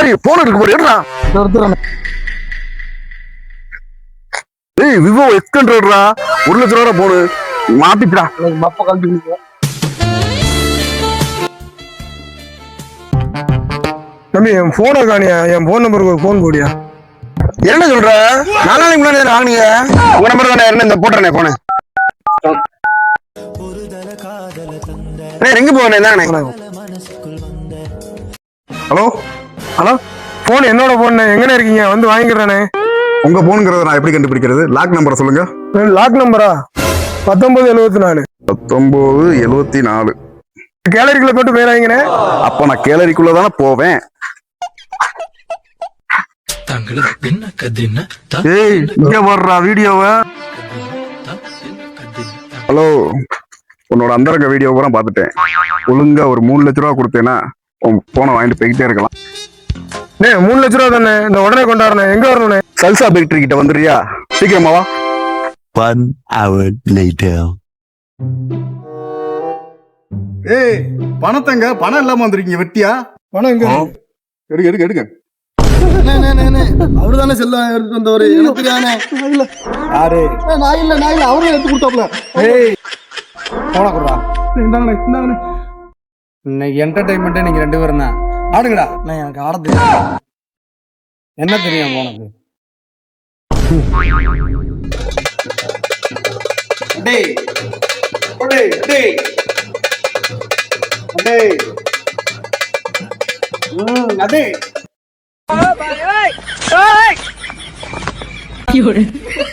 டேய் போன் எடுக்க போறேடா. டேய் விவோ X100டா 1 லட்சம் ரூபாய் போன் மாத்திட்டா. மப்ப கழட்டி தம்பி என் போனை காணியா, என் போன் நம்பருக்கு ஒரு போன் போடியா. என்ன சொல்ற? 4 நாளைக்கு முன்னாடி வாங்கினீங்க. உங்க நம்பர் தானே என்ன இந்த போட்டுறேன் போனே. எங்க போனே தானே. ஹலோ ஹலோ போன் என்னோட போன், எங்கன்னு இருக்கீங்க? வந்து வாங்கிக்கிறேனே. உங்க போனுங்கிறத நான் எப்படி கண்டுபிடிக்கிறது? லாக் நம்பரை சொல்லுங்க. லாக் நம்பரா 1974. 1974. கேலரிக்குள்ள போட்டு பேர் வாங்கினேன். அப்ப நான் கேலரிக்குள்ள தானே போவேன். ஏய் இங்க வர்றா வீடியோவ. ஹலோ உன்னோட அந்தரங்க வீடியோ கூட பாத்துட்டேன். ஒழுங்கா ஒரு 3 லட்சம் ரூபா கொடுத்தேன்னா உன் போனை வாங்கிட்டு போய்கிட்டே இருக்கலாம். 3 லட்சம் ரூபா தானே, இந்த உடனே கொண்டாடுறேன். எங்க வரணும்? சல்சா பேக்டரி கிட்ட வந்துடுறியா? சீக்கிரமா வா. 1 hour later. ஏய் பணத்தங்க பணம் இல்லாம வந்திருக்கீங்க வெட்டியா? பணம் எங்க? எடுங்க எடுங்க. அவரு தானே செல்ல எடுத்து வந்தவரு. எனக்கு தானே. யாரு? நான் இல்ல அவரே எடுத்து கொடுத்தாப்ல. ஏய் போடா குறா. இந்தாங்கண்ணே. இன்னைக்கு என்டர்டைன்மெண்ட்டே நீங்க 2 பேரும் தான். ஆடுங்கடா. நான் எனக்கு ஆட தெரியும். என்ன தெரியும் உனக்கு? டேய் டேய் டேய் டேய் அடே. 有人。